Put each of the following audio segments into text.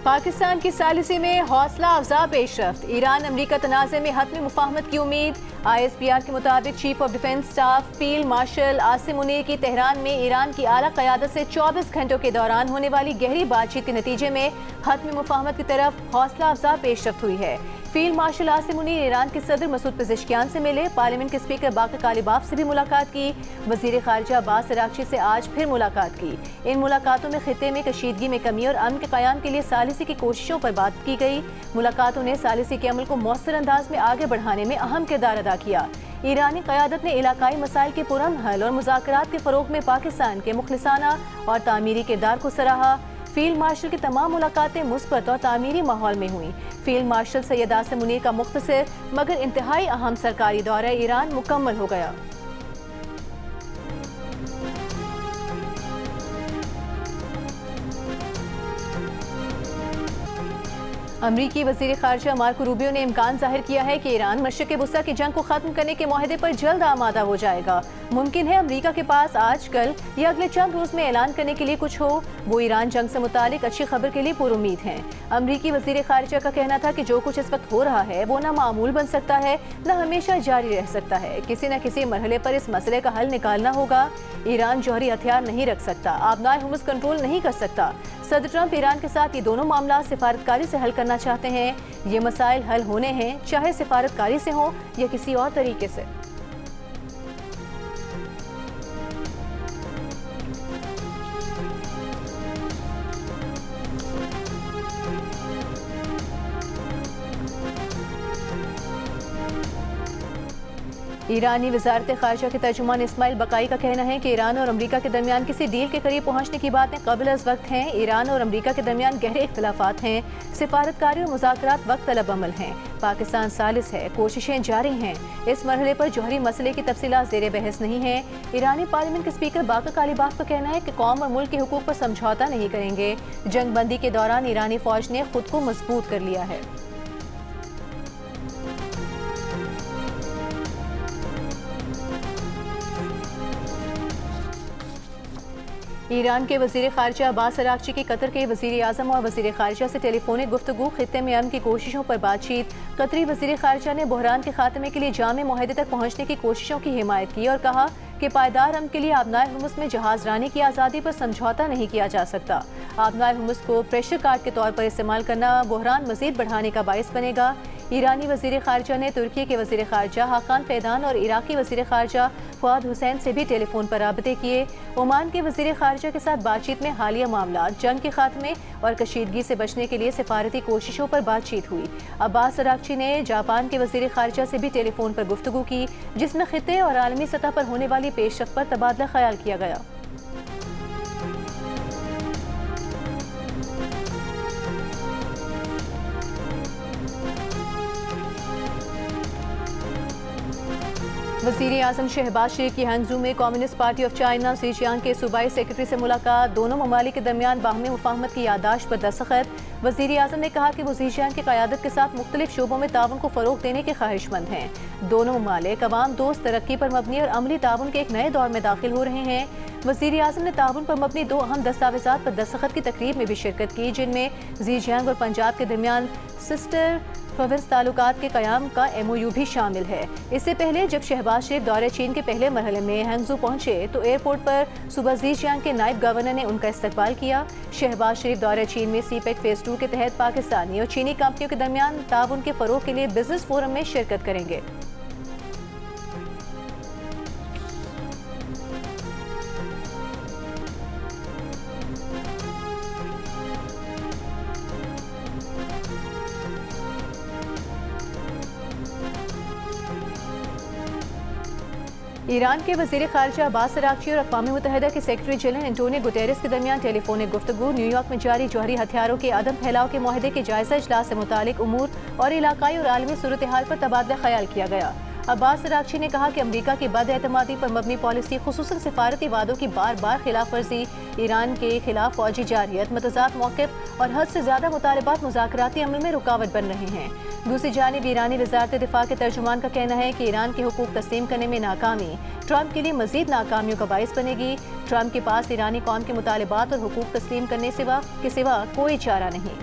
पाकिस्तान की सालिसी में हौसला अफजा पेशरफ्त। ईरान अमरीका तनाज़े में हतमी मुफाहमत की उम्मीद। ISPR के मुताबिक chief of defence staff field marshal Asim Munir की तेहरान में ईरान की आला क़यादत से 24 घंटों के दौरान होने वाली गहरी बातचीत के नतीजे में हतमी मुफाहमत की तरफ हौसला अफजा पेशरफ्त हुई है। Field marshal Asim Munir Iran के सदर मसूद पेज़ेश्कियान से मिले। पार्लियामेंट के स्पीकर बाकर कालिबाफ से भी मुलाकात की। वज़ीर ख़ारिजा अब्बास अराग़ची से आज फिर मुलाकात की। इन मुलाकातों में खित्ते में कशीदगी में कमी और अमन के क़याम के लिए सालिसी की कोशिशों पर बात की गई। मुलाकातों ने सालिसी के अमल को मौसर अंदाज में आगे बढ़ाने में अहम किरदार अदा किया। ईरानी क़यादत ने इलाकाई मसाइल के पुरअमन हल और मुज़ाकरात के फ़रोग़ में पाकिस्तान के मुखलिसाना और तामीरी किरदार को सराहा। फील्ड मार्शल की तमाम मुलाकातें मुस्बत और तामीरी माहौल में हुई। फील्ड मार्शल सैयद आसिम मुनीर का मुख्तसर मगर इंतहाई अहम सरकारी दौरा ईरान मुकम्मल हो गया। अमरीकी वज़ीर ख़ारिजा मार्को रूबियो ने इम्कान जाहिर किया है कि ईरान मशरिक़ वुस्ता की जंग को ख़त्म करने के मुआहदे पर जल्द आमादा हो जाएगा। मुमकिन है अमरीका के पास आज कल या अगले चंद रोज़ में ऐलान करने के लिए कुछ हो। वो ईरान जंग से मुतालिक अच्छी खबर के लिए पुरुम्मीद हैं। अमरीकी वज़ीर ख़ारिजा का कहना था कि जो कुछ इस वक्त हो रहा है वो न मामूल बन सकता है न हमेशा जारी रह सकता है। किसी न किसी मरहले पर इस मसले का हल निकालना होगा। ईरान जौहरी हथियार नहीं रख सकता, आबनाए हुर्मुज़ कंट्रोल नहीं कर सकता। सदर ट्रंप ईरान के साथ ये दोनों मामला सिफारतकारी से हल करना चाहते हैं। ये मसाइल हल होने हैं, चाहे सिफारतकारी से हो या किसी और तरीके से। ईरानी वज़ारत ख़ारिजा के तर्जुमान इस्माइल बकाई का कहना है कि ईरान और अमरीका के दरमियान किसी डील के करीब पहुंचने की बातें क़ाबिल अज़ वक्त हैं। ईरान और अमरीका के दरमियान गहरे इख्तिलाफ़ात हैं। सिफारतकारी और मुज़ाकरात वक्त तलब अमल हैं। पाकिस्तान सालिस है, कोशिशें जारी हैं। इस मरहले पर जौहरी मसले की तफसीलात ज़ेरे बहस नहीं है। ईरानी पार्लियामेंट के स्पीकर बाकर कालिबाफ का कहना है कि कौम और मुल्क के हुकूक पर समझौता नहीं करेंगे। जंग बंदी के दौरान ईरानी फ़ौज ने खुद को मजबूत कर लिया है। ईरान के वज़ीर ख़ारिजा अब्बास अराग़ची की कतर के वज़ीर आज़म और वज़ीर ख़ारिजा से टेलीफोनिक गुफ्तगू। खित्ते में अमन की कोशिशों पर बातचीत। कतरी वज़ीर ख़ारिजा ने बहरान के खात्मे के लिए जामे मुआहदे तक पहुँचने की कोशिशों की हिमायत की और कहा कि पायदार अमन के लिए आबनाए हुर्मुज़ में जहाज़ रानी की आज़ादी पर समझौता नहीं किया जा सकता। आबनाए हुर्मुज़ को प्रेशर कार्ड के तौर पर इस्तेमाल करना बहरान मज़ीद बढ़ाने का बाइस बनेगा। ईरानी वज़ीर ख़ारिजा ने तुर्की के वज़ीर ख़ारिजा हाकान फैदान और इराक़ी वज़ीर ख़ारिजा फवाद हुसैन से भी टेलीफोन पर राबते किए। ओमान के वज़ीर ख़ारिजा के साथ बातचीत में हालिया मामला, जंग के खात्मे और कशीदगी से बचने के लिए सिफारती कोशिशों पर बातचीत हुई। अब्बास अराग़ची ने जापान के वज़ीर ख़ारिजा से भी टेलीफोन पर गुफ्तगू की, जिसमें खित्ते और आलमी सतह पर होने वाली पेशरफ्त पर तबादला ख्याल किया गया। वज़ीर आज़म शहबाज शरीफ की हंगझू में कम्युनिस्ट पार्टी ऑफ चाइना ज़ीजियांग के सूबाई सेक्रेटरी से मुलाकात। दोनों ममालिक के दरमियान बाहमी मुफाहमत की याददाश्त पर दस्तखत। वज़ीर आज़म ने कहा कि वो ज़ीजियांग की क़यादत के साथ मुख्तलिफ शोबों में ताउन को फ़रोग़ देने के ख्वाहिशमंद हैं। दोनों ममालिक अवाम दोस्त तरक्की पर मबनी और अमली ताउन के एक नए दौर में दाखिल हो रहे हैं। वज़ीर आज़म ने ताउन पर मबनी दो अहम दस्तावेज़ात पर दस्तखत की तकरीब में भी शिरकत की, जिनमें ज़ीजियांग और पंजाब के दरमियान सिस्टर प्रोविंस ताल्लुकात के क़याम का MOU भी शामिल है। इससे पहले जब शहबाज शरीफ दौरे चीन के पहले मरहले में हंगझू पहुंचे तो एयरपोर्ट पर सुबह ज़ीजियांग के नायब गवर्नर ने उनका इस्तकबाल किया। शहबाज शरीफ दौरे चीन में CPEC फ़ेज़ 2 के तहत पाकिस्तानी और चीनी कंपनियों के दरमियान ताउन के फ़रोग़ के लिए बिजनेस फोरम में शिरकत करेंगे। ईरान के वज़ीर ख़ारिजा अब्बास अराग़ची और अक़वाम मुत्तहिदा के सेक्रेटरी जनरल एंटोनियो गुटेरेस के दरमियान टेलीफोनिक गुफ्तगू। न्यूयॉर्क में जारी जौहरी हथियारों के अदम फैलाव के मुआहदे के जायज़ा इजलास से मुतालिक उमूर और इलाकाई और आलमी सूरत हाल पर तबादला ख्याल किया गया। अब्बास अराग़ची ने कहा कि अमरीका की बदएतमादी पर मबनी पॉलिसी, खुसूसन सिफारती वादों की बार बार खिलाफ वर्जी, ईरान के खिलाफ फौजी जारियत, मतज़ाद मौक़िफ़ और हद से ज़्यादा मुतालबात मुज़ाकराती अमल में रुकावट बन रहे हैं। दूसरी जानिब ईरानी वज़ारत दिफ़ा के तर्जुमान का कहना है कि ईरान के हुकूक तस्लीम करने में नाकामी ट्रंप के लिए मज़ीद नाकामियों का बाइस बनेगी। ट्रंप के पास ईरानी कौम के मुतालबात और हुकूक तस्लीम करने के सिवा कोई चारा नहीं।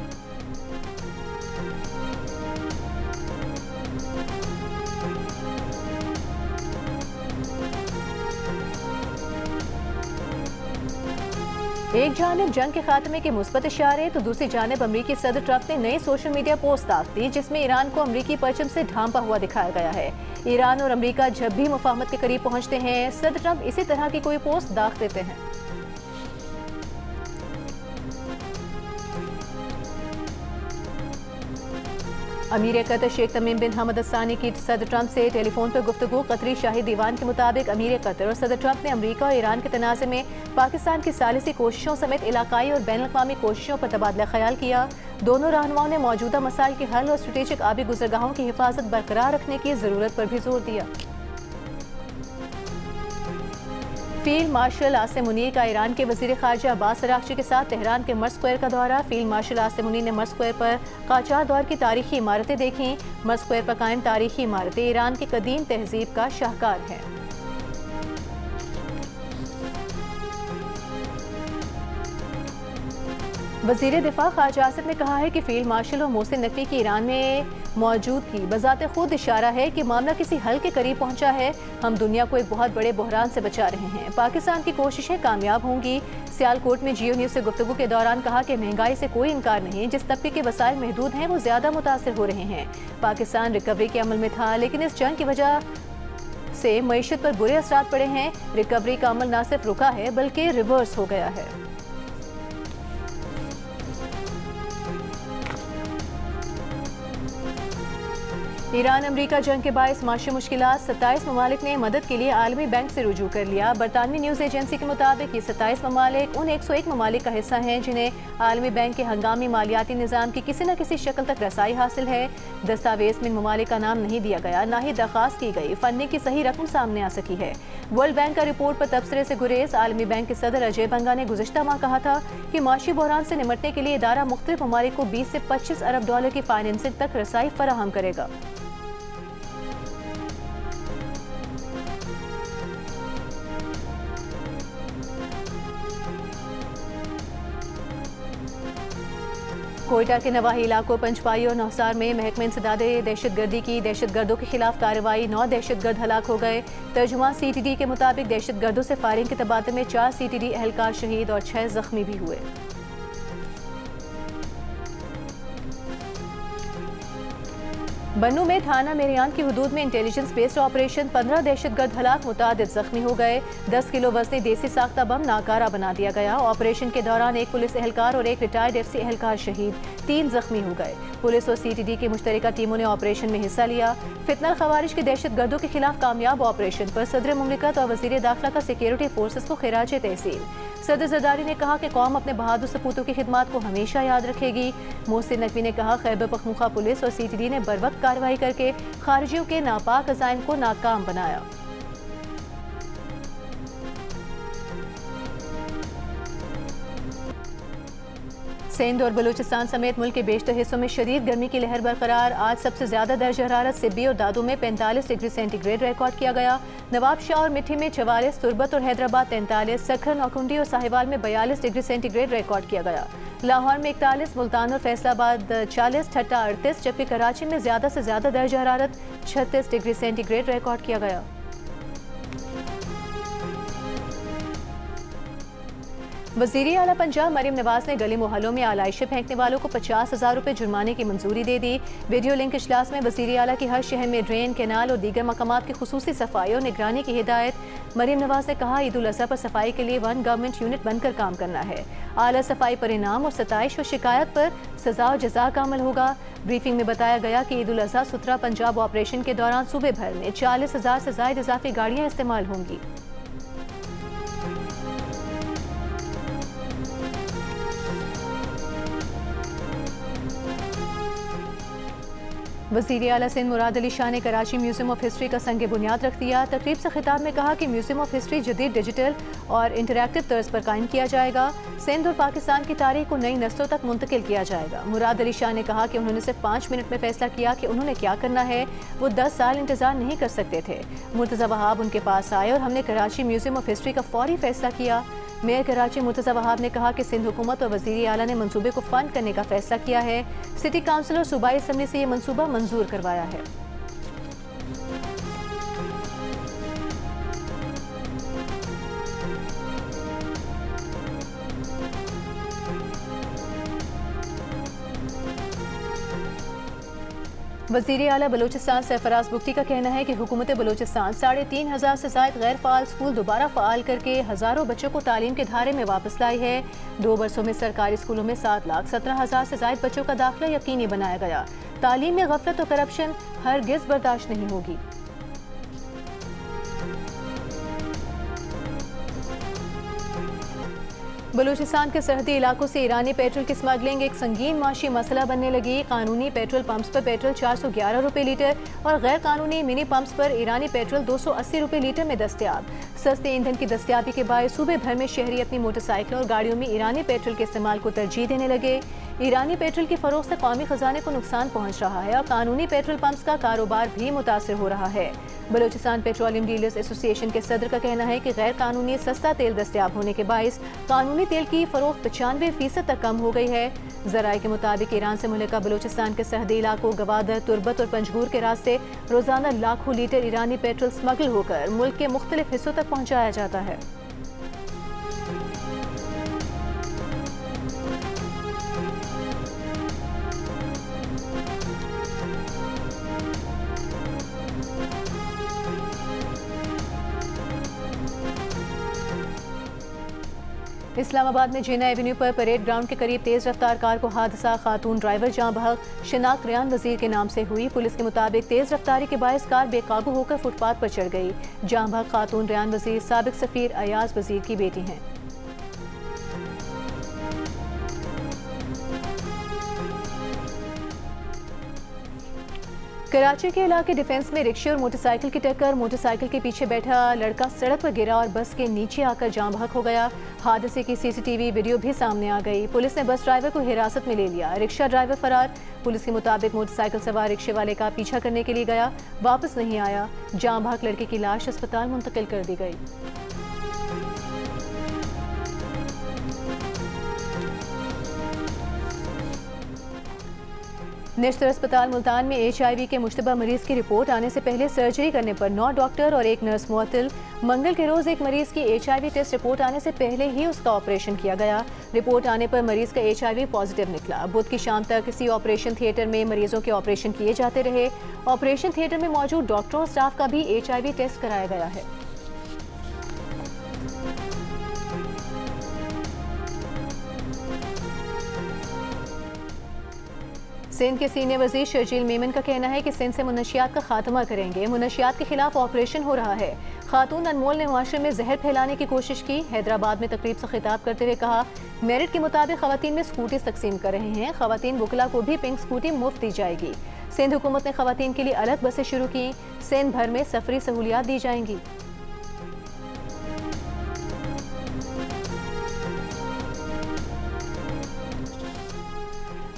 एक जानिब जंग के खात्मे के मुस्बत इशारे तो दूसरी जानिब अमरीकी सदर ट्रंप ने नई सोशल मीडिया पोस्ट दाग दी जिसमें ईरान को अमरीकी परचम से ढांपा हुआ दिखाया गया है। ईरान और अमरीका जब भी मुफाहमत के करीब पहुंचते हैं, सदर ट्रंप इसी तरह की कोई पोस्ट दाग देते हैं। अमीर कतर शेख तमीम बिन हमद अल-सानी की सदर ट्रंप से टेलीफोन पर गुफ्तगू। कतरी शाही दीवान के मुताबिक अमीर कतर और सदर ट्रंप ने अमरीका और ईरान के तनाज़े में पाकिस्तान की सालिसी कोशिशों समेत इलाकाई और बैन अवी कोशिशों पर तबादला ख्याल किया। दोनों रहनुमाओं ने मौजूदा मसाइल के हल और स्ट्रेटेजिक आबी गुजरगाहों की हिफाजत बरकरार रखने की जरूरत पर भी जोर दिया। फील्ड मार्शल आसिम मुनीर का ईरान के वजीर खारजा अब्बास अरागची के साथ तेहरान के मर्ज स्क्वायर का दौरा। फील्ड मार्शल आसिम मुनीर ने मर्ज स्क्वायर पर काचार दौर की तारीखी इमारतें देखीं। मर्ज स्क्वायर पर कायम तारीखी इमारतें ईरान की कदीम तहजीब का शाहकार हैं। वजीर दिफा खारजा आसिफ ने कहा है कि फील्ड मार्शल और मोहसिन नकवी की ईरान में मौजूदगी बजाते खुद इशारा है कि मामला किसी हल के करीब पहुंचा है। हम दुनिया को एक बहुत बड़े बहरान से बचा रहे हैं। पाकिस्तान की कोशिशें कामयाब होंगी। सियालकोट में जियो न्यूज से गुफ्तगू के दौरान कहा कि महंगाई से कोई इनकार नहीं, जिस तबके के वसाइल महदूद हैं वो ज्यादा मुतासर हो रहे हैं। पाकिस्तान रिकवरी के अमल में था, लेकिन इस जंग की वजह से मईशत पर बुरे असरात पड़े हैं। रिकवरी का अमल न सिर्फ रुका है बल्कि रिवर्स हो गया है। ईरान अमरीका जंग के बायस माशी मुश्किलात। 27 ममालिक ने मदद के लिए आलमी बैंक से रुजू कर लिया। बरतानवी न्यूज़ एजेंसी के मुताबिक ये 27 ममालिक उन 101 ममालिक का हिस्सा हैं जिन्हें आलमी बैंक के हंगामी मालियाती निज़ाम की किसी न किसी शक्ल तक रसाई हासिल है। दस्तावेज में ममालिक का नाम नहीं दिया गया, ना ही दरख्वास्त की गई फंडिंग की सही रकम सामने आ सकी है। वर्ल्ड बैंक का रिपोर्ट पर तबसरे से गुरेज। आलमी बैंक के सदर अजय बंगा ने गुज़िश्ता माह कहा था कि माशी बहरान से निमटने के लिए इदारा मुख्तलिफ ममालिक को 20 से 25 अरब डॉलर की फाइनेंसिंग तक रसाई फराहम करेगा। कोयटा के नवाही इलाकों पंचपाई और नौसार में महकमे इंसदाद दहशतगर्दी की दहशतगर्दों के खिलाफ कार्रवाई। 9 दहशतगर्द हलाक हो गए। तर्जुमान CTD के मुताबिक दहशतगर्दों से फायरिंग के तबादले में 4 CTD एहलकार शहीद और 6 जख्मी भी हुए। बन्नू में थाना मेरियान की हुदूद में इंटेलिजेंस बेस्ड ऑपरेशन। 15 दहशतगर्द हलाक, मुतादिद जख्मी हो गए। 10 किलो वजनी देसी साख्ता बम नाकारा बना दिया गया। ऑपरेशन के दौरान एक पुलिस एहलकार और एक रिटायर्ड FC एहलकार शहीद, 3 जख्मी हो गए। पुलिस और CTD की मुश्तरका टीमों ने ऑपरेशन में हिस्सा लिया। फितनल खवारिज के दहशतगर्दों के खिलाफ कामयाब ऑपरेशन पर सदर मुमलिकत और वजीर दाखिला का सिक्योरिटी फोर्सेस को खिराज तहसीन। सदर जरदारी ने कहा कि कौम अपने बहादुर सपूतों की खिदमत को हमेशा याद रखेगी। मोहसिन नकवी ने कहा खैबर पख्तूनख्वा पुलिस और CTD ने बर वक्त कार्रवाई करके खारिजियों के नापाक अज़ाइम को नाकाम बनाया। सिंध और बलूचिस्तान समेत मुल्क के बेशतर हिस्सों में शदीद गर्मी की लहर बरकरार। आज सबसे ज्यादा दर्ज हरारत सिब्बी और दादू में 45 डिग्री सेंटीग्रेड रिकॉर्ड किया गया। नवाब शाह और मिठी में 44, तुरबत और हैदराबाद 43, सखर, नौकुंडी और साहिवाल में 42 डिग्री सेंटीग्रेड रिकॉर्ड किया गया। लाहौर में 41, मुल्तान और फैसलाबाद 40, ठट्टा 38, जबकि कराची में ज्यादा से ज्यादा दर्ज हरारत 36 डिग्री सेंटीग्रेड रिकॉर्ड किया गया। वज़ीर आला पंजाब मरीम नवाज ने गली मोहल्लों में आलाइशें फेंकने वालों को 50,000 रुपये जुर्माने की मंजूरी दे दी। वीडियो लिंक इजलास में वज़ीर आला की हर शहर में ड्रेन, कैनाल और दीगर मकामात की खुसूसी सफाई और निगरानी की हिदायत। मरीम नवाज ने कहा ईद उल अज़हा पर सफाई के लिए 1 गवर्नमेंट यूनिट बनकर काम करना है। आला सफाई पर इनाम और सताइश और शिकायत पर सजा और जजा का अमल होगा। ब्रीफिंग में बताया गया कि ईद उल अज़हा सुथरा पंजाब ऑपरेशन के दौरान सूबे भर में 40,000 से ज़ायद इजाफी गाड़ियाँ इस्तेमाल होंगी। वज़ीर आला सिंध मुराद अली शाह ने कराची म्यूजियम ऑफ हिस्ट्री का संग बुनियाद रख दिया। तकरीब से खिताब में कहा कि म्यूजियम ऑफ हिस्ट्री जदीद, डिजिटल और इंटरैक्टिव तर्ज पर कायम किया जाएगा। सिंध और पाकिस्तान की तारीख को नई नस्लों तक मुंतकिल किया जाएगा। मुराद अली शाह ने कहा कि उन्होंने सिर्फ 5 मिनट में फैसला किया कि उन्होंने क्या करना है। वो 10 साल इंतजार नहीं कर सकते थे। मुर्तज़ा वहाब उनके पास आए और हमने कराची म्यूजियम ऑफ हिस्ट्री का फौरी फैसला किया। मेयर कराची मुर्तज़ा वहाब ने कहा कि सिंध हुकूमत और वज़ीर आला ने मंसूबे को फंड करने का फैसला किया है। सिटी काउंसिल और सूबाई असम्बली से ये मंसूबा मंजूर करवाया है। वज़ीर आला बलूचिस्तान सरफराज बुख्ती का कहना है कि हुकूमत बलूचिस्तान 3,500 से ज़ायद गैर फ़ाल स्कूल दोबारा फ़ाल करके हज़ारों बच्चों को तालीम के धारे में वापस लाई है। 2 बरसों में सरकारी स्कूलों में 7,17,000 से ज़ायद बच्चों का दाखिला यकीनी बनाया गया। तालीम में गफलत और करप्शन हरगिज़ बर्दाश्त नहीं होगी। बलूचिस्तान के सरहदी इलाकों से ईरानी पेट्रोल की स्मगलिंग एक संगीन माशी मसला बनने लगी। कानूनी पेट्रोल पंप्स पर पेट्रोल 411 रुपये लीटर और गैर कानूनी मिनी पंप्स पर ईरानी पेट्रोल 280 रुपये लीटर में दस्तयाब। सस्ते ईंधन की दस्तयाबी के बायस सूबे भर में शहरी अपनी मोटरसाइकिलों और गाड़ियों में ईरानी पेट्रोल के इस्तेमाल को तरजीह देने लगे। ईरानी पेट्रोल की फरोख्त से कौमी खजाने को नुकसान पहुँच रहा है और कानूनी पेट्रोल पंप्स का कारोबार भी मुतासर हो रहा है। बलूचिस्तान पेट्रोलियम डीलर्स एसोसिएशन के सदर का कहना है कि गैर कानूनी सस्ता तेल दस्तयाब होने के बायस कानूनी तेल की फरोख्त 95% तक कम हो गई है। ज़राए के मुताबिक ईरान से मुल्का बलूचिस्तान के सरहदी इलाकों गवादर, तुर्बत और पंजगूर के रास्ते रोजाना लाखों लीटर ईरानी पेट्रोल स्मगल होकर मुल्क के मुख्तलिफ हिस्सों तक पहुँचाया जाता है। इस्लामाबाद में जिन्ना एवेन्यू पर परेड ग्राउंड के करीब तेज रफ्तार कार को हादसा। खातून ड्राइवर जाँ बहक शिनाख्त रेयान वजीर के नाम से हुई। पुलिस के मुताबिक तेज रफ्तारी के बायस कार बेकाबू होकर फुटपाथ पर चढ़ गई। जाँ बहक खातून रेयान वजीर साबिक सफीर अयाज वजीर की बेटी हैं। कराची के इलाके डिफेंस में रिक्शे और मोटरसाइकिल की टक्कर। मोटरसाइकिल के पीछे बैठा लड़का सड़क पर गिरा और बस के नीचे आकर जाँ बहक हो गया। हादसे की सीसीटीवी वीडियो भी सामने आ गई। पुलिस ने बस ड्राइवर को हिरासत में ले लिया। रिक्शा ड्राइवर फरार। पुलिस के मुताबिक मोटरसाइकिल सवार रिक्शे वाले का पीछा करने के लिए गया, वापस नहीं आया। जाँ बहक लड़के की लाश अस्पताल मुंतकिल कर दी गई। नेशनल अस्पताल मुल्तान में HIV के मुश्तबा मरीज की रिपोर्ट आने से पहले सर्जरी करने पर 9 डॉक्टर और 1 नर्स मुअत्तल। मंगल के रोज एक मरीज की HIV टेस्ट रिपोर्ट आने से पहले ही उसका ऑपरेशन किया गया। रिपोर्ट आने पर मरीज का HIV पॉजिटिव निकला। बुध की शाम तक इसी ऑपरेशन थिएटर में मरीजों के ऑपरेशन किए जाते रहे। ऑपरेशन थिएटर में मौजूद डॉक्टरों और स्टाफ का भी HIV टेस्ट कराया गया है। सिंध के सीनियर वजीर शर्जील मेमन का कहना है कि सिंध से मुनशियात का खात्मा करेंगे। मुनशियात के खिलाफ ऑपरेशन हो रहा है। खातून अनमोल ने मुआशरे में जहर फैलाने की कोशिश की। हैदराबाद में तकरीब से खिताब करते हुए कहा, मेरिट के मुताबिक खवातीन में स्कूटी तकसीम कर रहे हैं। खवातीन वकला को भी पिंक स्कूटी मुफ्त दी जाएगी। सिंध हुकूमत ने खवातीन के लिए अलग बसें शुरू की। सिंध भर में सफरी सहूलियात दी जाएंगी।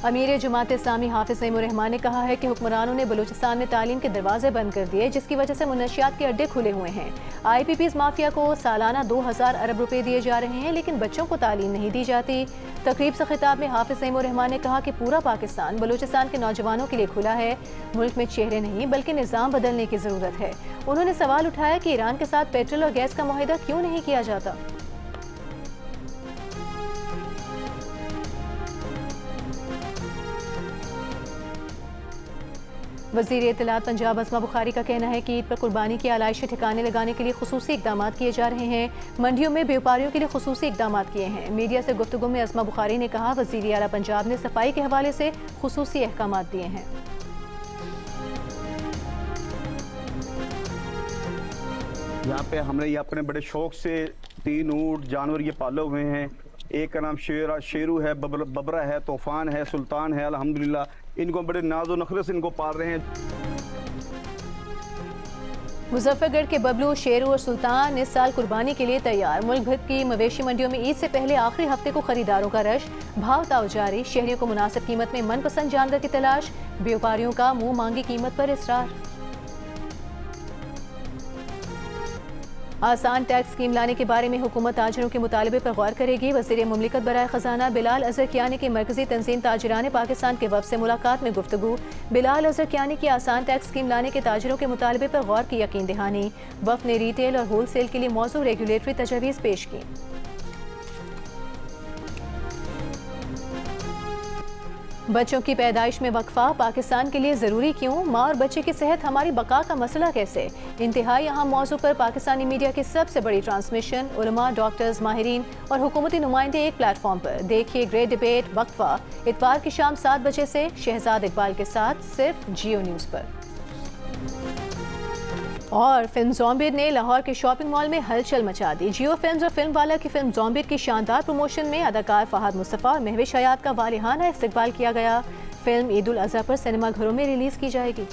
अमीर जमात इस्लामी हाफिज नईमुर रहमान ने कहा है कि हुक्मरानों ने बलूचिस्तान में तालीम के दरवाजे बंद कर दिए, जिसकी वजह से मुनशियात के अड्डे खुले हुए हैं। IPPs माफिया को सालाना 2000 अरब रुपए दिए जा रहे हैं, लेकिन बच्चों को तालीम नहीं दी जाती। तकरीब से खिताब में हाफिज नईमुर रहमान ने कहा कि पूरा पाकिस्तान बलूचिस्तान के नौजवानों के लिए खुला है। मुल्क में चेहरे नहीं बल्कि निज़ाम बदलने की ज़रूरत है। उन्होंने सवाल उठाया कि ईरान के साथ पेट्रोल और गैस का मुआहिदा क्यों नहीं किया जाता। वज़ीर इत्तलात पंजाब अस्मा बुखारी का कहना है कि ईद पर कुर्बानी की आलाइशें ठिकाने लगाने के लिए खुसूसी इकदाम किए जा रहे हैं। मंडियों में व्यापारियों के लिए खुसूसी इकदाम किए हैं। मीडिया से गुफ्तगू में अस्मा बुखारी ने कहा, वज़ीर आला पंजाब ने सफाई के हवाले से खुसूसी अहकाम दिए हैं। यहाँ पे हमने ये अपने बड़े शौक से 3 ऊँट जानवर ये पाले हुए हैं। एक का नाम शेरू है, बबरा है, तूफान है, सुल्तान है। अल्हम्दुलिल्लाह इनको बड़े नाजो नखरे से इनको पाल रहे हैं। मुजफ्फरगढ़ के बबलू, शेरू और सुल्तान इस साल कुर्बानी के लिए तैयार। मुल्क भर की मवेशी मंडियों में ईद से पहले आखिरी हफ्ते को खरीदारों का रश। भाव ताव जारी। शहरियों को मुनासिब कीमत में मनपसंद जानवर की तलाश। व्यापारियों का मुंह मांगी कीमत पर इसरार। आसान टैक्स स्कीम लाने के बारे में हुकूमत ताजरों के मुतालबे पर गौर करेगी। वज़ीर मुमलिकत बराए खजाना बिलाल अजहर कियानी की मरकजी तंजीम ताजरान पाकिस्तान के वफ़द से मुलाकात में गुफ्तगू। बिलाल अजहर कियानी की आसान टैक्स स्कीम लाने के ताजरों के मुतालबे पर गौर की यकीन दहानी। वफ़द ने रिटेल और होल सेल के लिए मौजूद रेगुलेटरी तजवीज़ पेश की। बच्चों की पैदाइश में वक्फा पाकिस्तान के लिए ज़रूरी क्यों? माँ और बच्चे की सेहत हमारी बका का मसला कैसे? इंतहाई अहम मौजू पर पाकिस्तानी मीडिया की सबसे बड़ी ट्रांसमिशन, उलमा, डॉक्टर्स, माहिरीन और हुकूमती नुमाइंदे एक प्लेटफॉर्म पर। देखिए ग्रेट डिबेट वक्फा इतवार की शाम 7 बजे से शहजाद इकबाल के साथ सिर्फ जियो न्यूज़ पर। और फिल्म ज़ॉम्बीर ने लाहौर के शॉपिंग मॉल में हलचल मचा दी। जियो फिल्म्स और फिल्म वाला की फिल्म ज़ॉम्बीर की शानदार प्रमोशन में अदाकार फहद मुस्तफ़ा और महविश हयात का वालिहाना इस्तकबाल किया गया। फिल्म ईद उल अज़हा पर सिनेमा घरों में रिलीज़ की जाएगी।